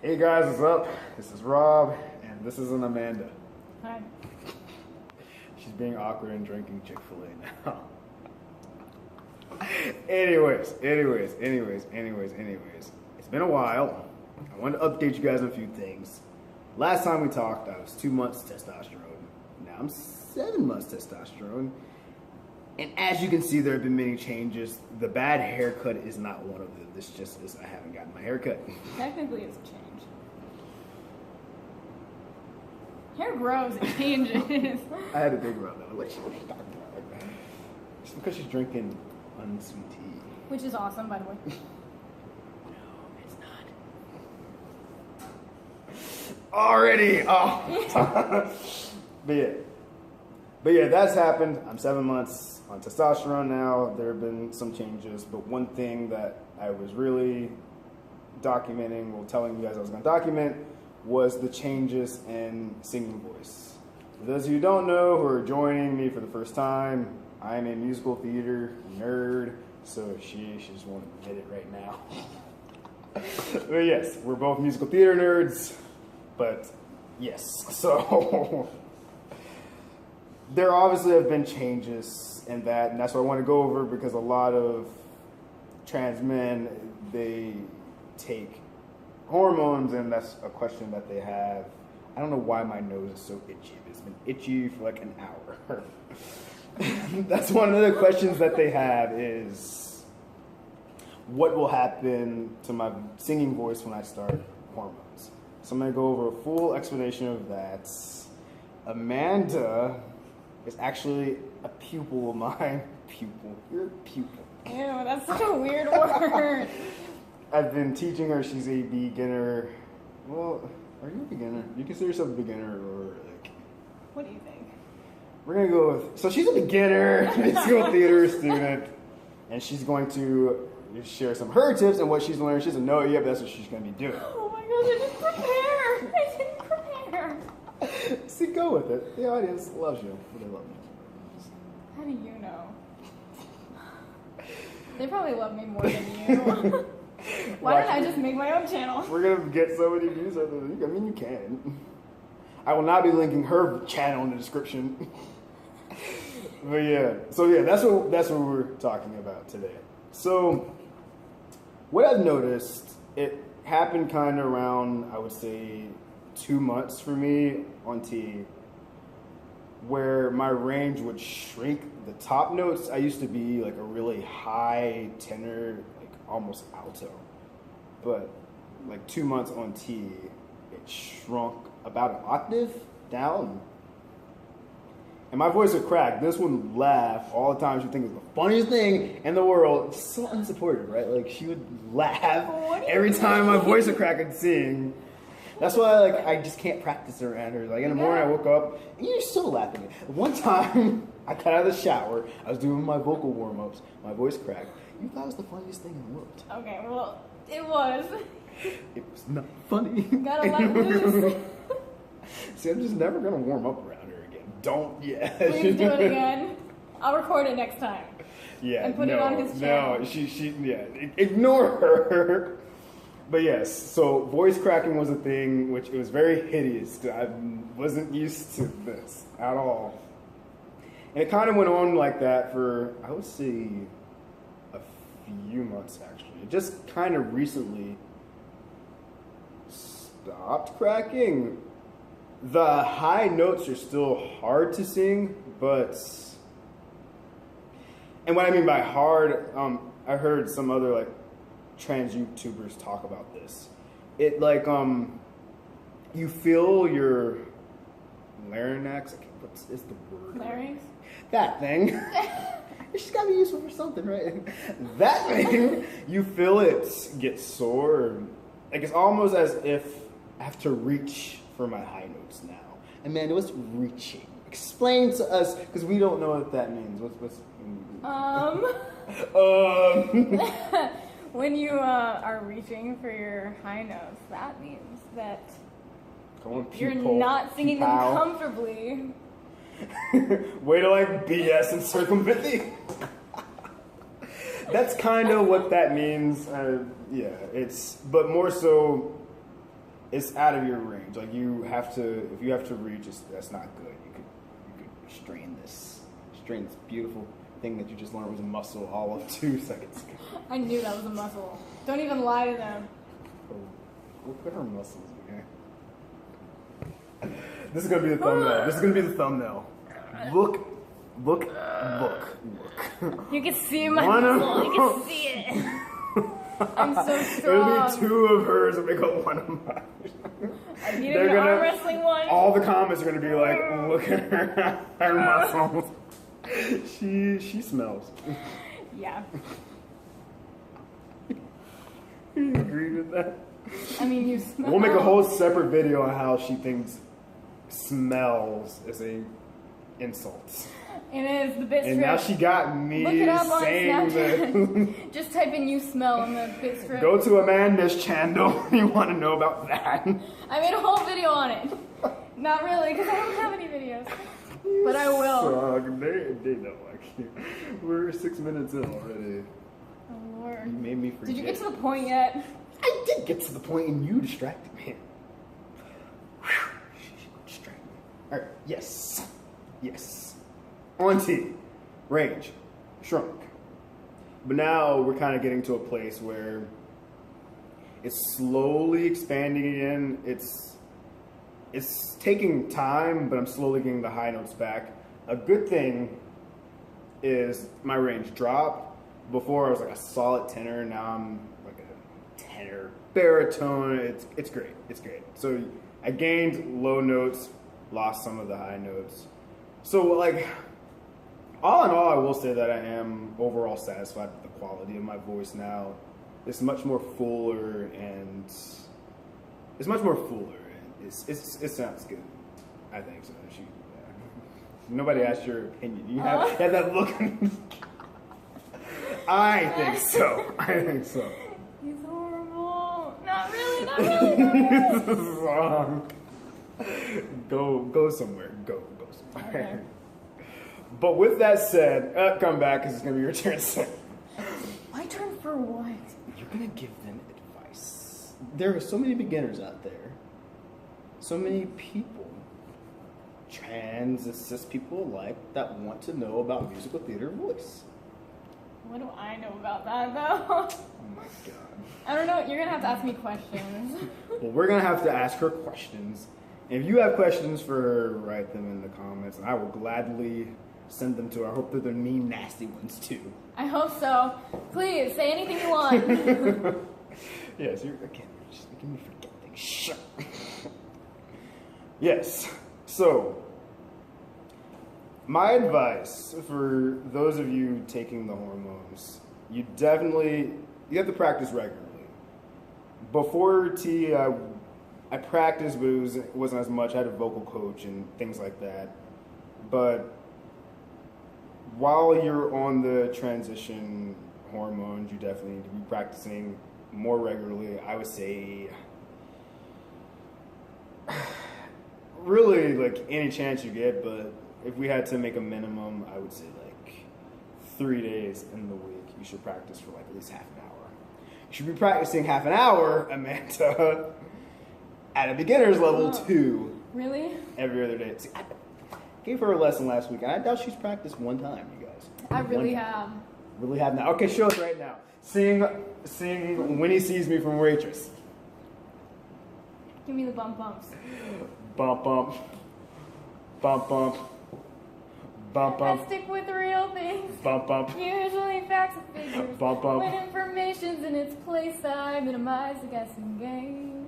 Hey guys, what's up? This is Rob, and this is an Amanda. Hi. She's being awkward and drinking Chick-fil-A now. Anyways. It's been a while. I wanted to update you guys on a few things. Last time we talked, I was 2 months testosterone. Now I'm 7 months testosterone. And as you can see, there have been many changes. The bad haircut is not one of them. This just is I haven't gotten my haircut. Technically, it's a change. Hair grows, it changes. I had to think about that. What she talking about? It's because she's drinking unsweet tea. Which is awesome, by the way. No, it's not. Already. Oh. But yeah, that's happened. I'm 7 months on testosterone now. There have been some changes, but one thing that I was really documenting, telling you guys I was going to document, was the changes in singing voice. For those of you who don't know, who are joining me for the first time, I am a musical theater nerd, so she just won't admit it right now. But yes, we're both musical theater nerds, but yes, so there obviously have been changes in that, and that's what I want to go over, because a lot of trans men, they take hormones, and that's a question that they have. I don't know why my nose is so itchy. It's been itchy for like an hour. That's one of the questions that they have is, what will happen to my singing voice when I start hormones? So I'm going to go over a full explanation of that. Amanda is actually a pupil of mine. Pupil. You're a pupil. Ew, that's such a weird word. I've been teaching her. She's a beginner. Well, are you a beginner? You consider yourself a beginner, or like? What do you think? We're gonna go with. So she's a beginner, musical theater student, and she's going to share some of her tips and what she's learned. She doesn't know it yet, but that's what she's gonna be doing. Oh my gosh, I didn't prepare. See, go with it. The audience loves you. They love you. How do you know? They probably love me more than you. Why don't I just make my own channel? We're gonna get so many views out of it. I mean, you can. I will not be linking her channel in the description. But yeah, so yeah, that's what we're talking about today. So what I've noticed, it happened kind of around, I would say, 2 months for me on T, where my range would shrink. The top notes, I used to be like a really high tenor, like almost alto, but like 2 months on T, it shrunk about an octave down, and my voice would crack. This would laugh all the time. She'd think it was the funniest thing in the world. It's so unsupported, right? Like, she would laugh every time my voice would crack and sing. That's why, I just can't practice around her. Like, in the morning I woke up, and you're still laughing. One time, I got out of the shower, I was doing my vocal warm-ups, my voice cracked. You thought it was the funniest thing in the world. Okay, well, it was. It was not funny. Gotta let loose. See, I'm just never gonna warm up around her again. Don't, yeah. Please do it again. I'll record it next time. Yeah, and put it on his channel. No, yeah, ignore her. But yes, so voice cracking was a thing, which it was very hideous. I wasn't used to this at all. And it kind of went on like that for, I would say, a few months actually. It just kind of recently stopped cracking. The high notes are still hard to sing, but, and what I mean by hard, I heard some other trans YouTubers talk about this. It you feel your larynx. What is the word? Larynx? That thing. It's gotta be useful for something, right? That thing, you feel it get sore. Like, it's almost as if I have to reach for my high notes now. Amanda, what's reaching? Explain to us, because we don't know what that means. What's When you are reaching for your high notes, that means that you're not singing them comfortably. Way to BS and circumvent the. That's kind of what that means. Yeah, but more so, it's out of your range. Like you have to, if you have to reach, that's not good. You could strain this beautiful thing that you just learned was a muscle all of 2 seconds ago. I knew that was a muscle. Don't even lie to them. Oh, look at her muscles, okay? This is gonna be the thumbnail. Look. You can see my muscle. You can see it. I'm so strong. It'll be 2 of hers and make up 1 of mine. I needed an arm wrestling one. All the comments are gonna be like, look at her muscles. She smells. Yeah. You agree with that? I mean, you smell. We'll make a whole separate video on how she thinks smells is a insult. It is the bit strip. And now she got me Look it up on saying Snapchat. Just type in "you smell" in the bit strip. Go to Amanda's channel if you want to know about that. I made a whole video on it. Not really, because I don't have any videos. But I will. They don't like you. We're 6 minutes in already. Oh Lord. You made me forget. Did you get to the point yet? I did get to the point and you distracted me. Distracted me. Alright, yes. On T. Range. Shrunk. But now we're kind of getting to a place where it's slowly expanding again. It's taking time, but I'm slowly getting the high notes back. A good thing is my range dropped. Before I was like a solid tenor, now I'm like a tenor, baritone. It's great. So I gained low notes, lost some of the high notes. So like, all in all, I will say that I am overall satisfied with the quality of my voice now. It's much more fuller and it sounds good. I think so. Nobody asked your opinion. You have that look. I think so. He's horrible. Not really. This is wrong. Go somewhere. Go somewhere. Okay. But with that said, come back because it's going to be your turn soon. My turn for what? You're going to give them advice. There are so many beginners out there. So many people, trans and cis people alike, that want to know about musical theater voice. What do I know about that, though? Oh my God. I don't know. You're going to have to ask me questions. Well, we're going to have to ask her questions. If you have questions for her, write them in the comments, and I will gladly send them to her. I hope they're the mean, nasty ones, too. I hope so. Please, say anything you want. Yes, you're just making me forget things. Shut up. Yes, so my advice for those of you taking the hormones, you have to practice regularly. Before T, I practiced, but it wasn't as much. I had a vocal coach and things like that. But while you're on the transition hormones, you definitely need to be practicing more regularly. I would say really like any chance you get, but if we had to make a minimum, I would say like 3 days in the week, you should practice for like at least half an hour. You should be practicing half an hour, Amanda, at a beginner's level too. Really? Every other day. See, I gave her a lesson last week, and I doubt she's practiced one time, you guys. I really have. Really have now. Okay, show us right now. Sing When He Sees Me from Waitress. Give me the bump bumps. Bump bump. Bump bump. Bump bump. I stick with real things. Bump bump. Usually facts and figures. Bump bump. When information's in its place, I minimize the guessing game.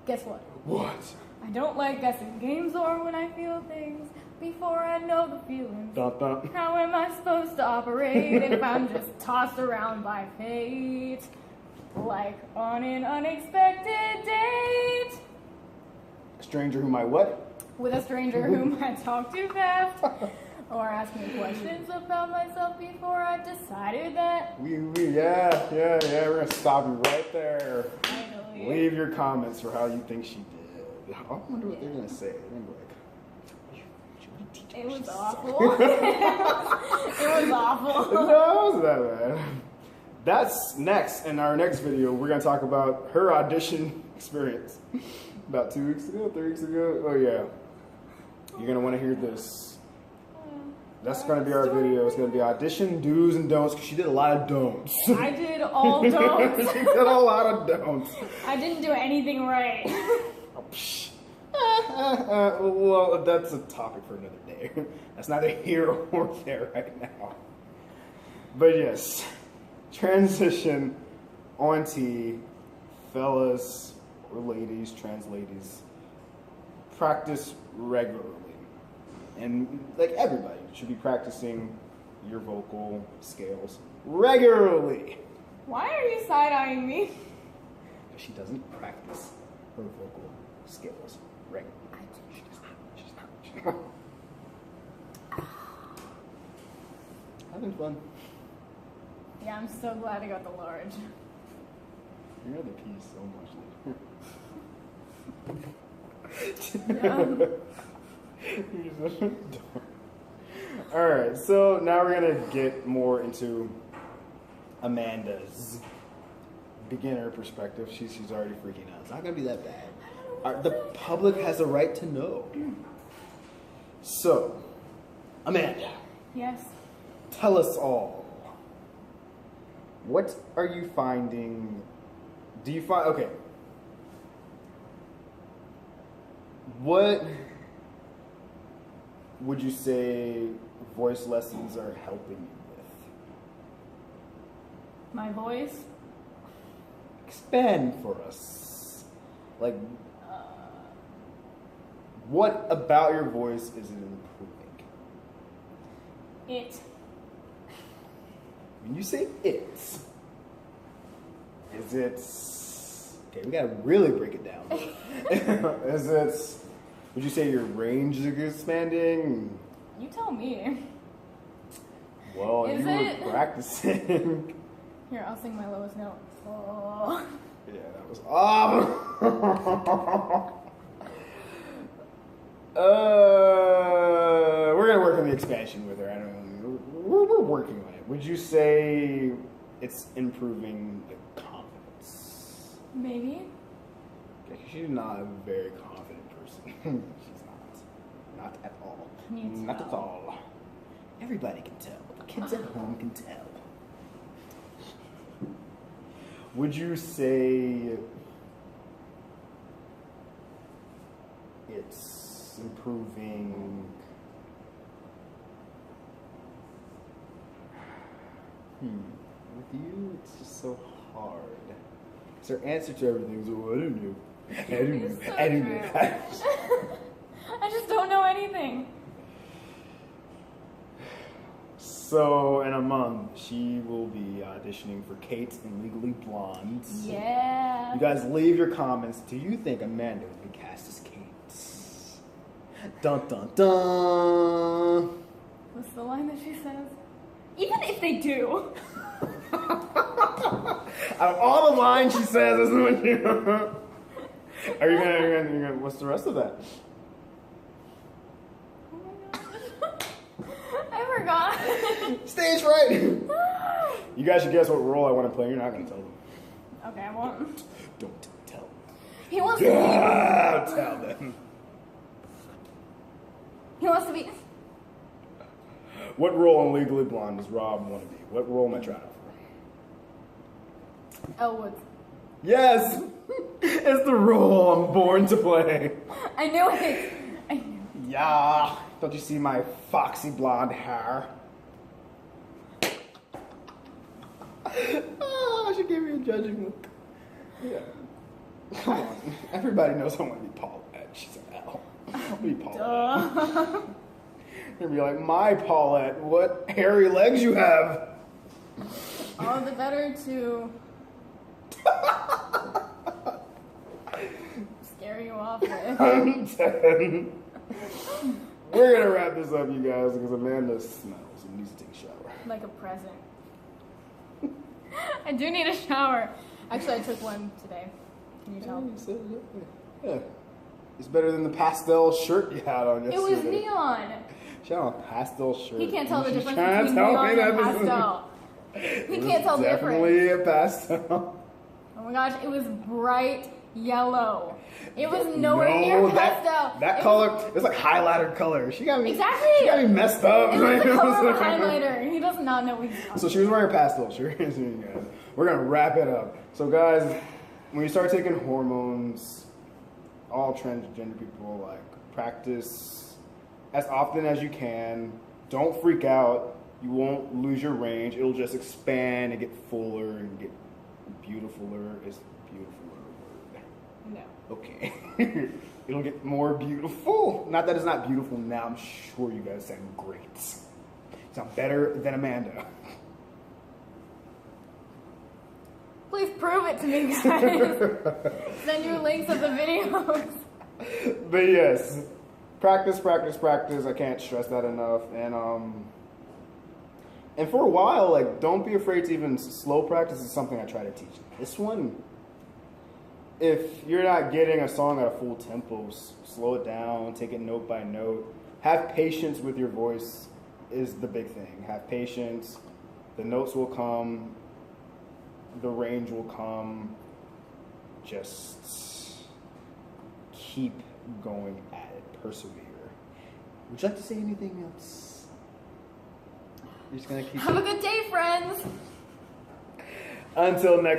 Guess what? What? I don't like guessing games or when I feel things before I know the feelings. Bump bump. How am I supposed to operate if I'm just tossed around by fate? Like on an unexpected date. A stranger whom I what? With a stranger whom I talk too fast. Or ask me questions about myself before I decided that. Yeah, we're gonna stop you right there. Finally. Leave your comments for how you think she did. I wonder what they're gonna say. They're gonna be like, it was awful. It was awful. No, it wasn't that bad. That's next. In our next video, we're gonna talk about her audition experience. About 2 weeks ago, 3 weeks ago. Oh yeah. You're gonna want to hear this. That's gonna be our video. It's gonna be audition do's and don'ts because she did a lot of don'ts. I did all don'ts. She did a lot of don'ts. I didn't do anything right. Oh, psh. Well, that's a topic for another day. That's neither here or there right now. But yes, transition onto fellas or ladies, trans ladies, practice regularly. And like everybody should be practicing your vocal scales regularly. Why are you side-eyeing me? Because she doesn't practice her vocal scales regularly. She's not. Having fun. Yeah, I'm so glad I got the large. You're gonna pee so much later. Yeah. You're so dumb. Alright, so now we're gonna get more into Amanda's beginner perspective. She's already freaking out. It's not gonna be that bad. The public has a right to know. So, Amanda. Yes. Tell us all. What are you finding? Do you find, okay. What would you say voice lessons are helping you with? My voice? Expand for us. Like, what about your voice is it improving? It. When you say it, is it, okay, we gotta really break it down. Is it, would you say your range is expanding? You tell me. Well, Is you it? were practicing. Here, I'll sing my lowest note. Oh. Yeah, that was awful. We're gonna work on the expansion with her. I don't know. We're working on it. Would you say it's improving the confidence? Maybe. Okay, she's not a very confident person. She's not. Not at all. Can you Not tell? at all. Everybody can tell. The kids at home can tell. Would you say it's improving? With you, it's just so hard. Because her answer to everything is, oh, I don't know. I don't know. It's so I don't true. know. I just don't know anything. So, in a month, she will be auditioning for Kate in Legally Blonde. Yeah. You guys leave your comments. Do you think Amanda would be cast as Kate? Dun dun dun! What's the line that she says? Even if they do. Out of all the lines she says, isn't what you. Are you gonna, what's the rest of that? Oh my gosh. I forgot. Stage right! You guys should guess what role I want to play. You're not gonna tell them. Okay, I won't. Don't tell them. He wants to Tell them. He wants to be. What role in Legally Blonde does Rob want to be? What role am I trying out for? Elwood. Yes! It's the role I'm born to play. I knew it. I knew. Yeah. Don't you see my foxy blonde hair? Oh, she gave me a judging look. Yeah. Come on. Everybody knows I want to be Paulette. She's an L. I want to be Paulette. Duh. You're going to be like, my Paulette, what hairy legs you have. All the better to scare you off with. I'm 10. We're going to wrap this up, you guys, because Amanda smells and needs to take a shower. Like a present. I do need a shower. Actually, I took one today. Can you tell? Yeah. It's better than the pastel shirt you had on It yesterday. was neon. She had on a pastel shirt. He can't tell the She's difference trying to between tell me neon and that this is- pastel. He It can't was tell the difference. Definitely a pastel. Oh my gosh, it was bright yellow. It was nowhere near pastel. That color, it's like highlighter color. She got me. Exactly. She got me messed up. It was the color of a highlighter. He does not know what he's talking. So she was wearing pastel shirts. We're gonna wrap it up. So guys, when you start taking hormones, all transgender people, like, practice as often as you can. Don't freak out. You won't lose your range. It'll just expand and get fuller and get beautifuler. Is beautifuler a word? No. Okay. It'll get more beautiful. Not that it's not beautiful now. I'm sure you guys sound great. Sound better than Amanda. Please prove it to me, guys. Send your links of the videos. But yes, practice, practice, practice. I can't stress that enough. And for a while, like, don't be afraid to even slow practice is something I try to teach. This one, if you're not getting a song at a full tempo, slow it down, take it note by note. Have patience with your voice is the big thing. Have patience. The notes will come. The range will come. Just keep going at it. Persevere. Would you like to say anything else? You're just gonna keep. Have a good day, friends. Until next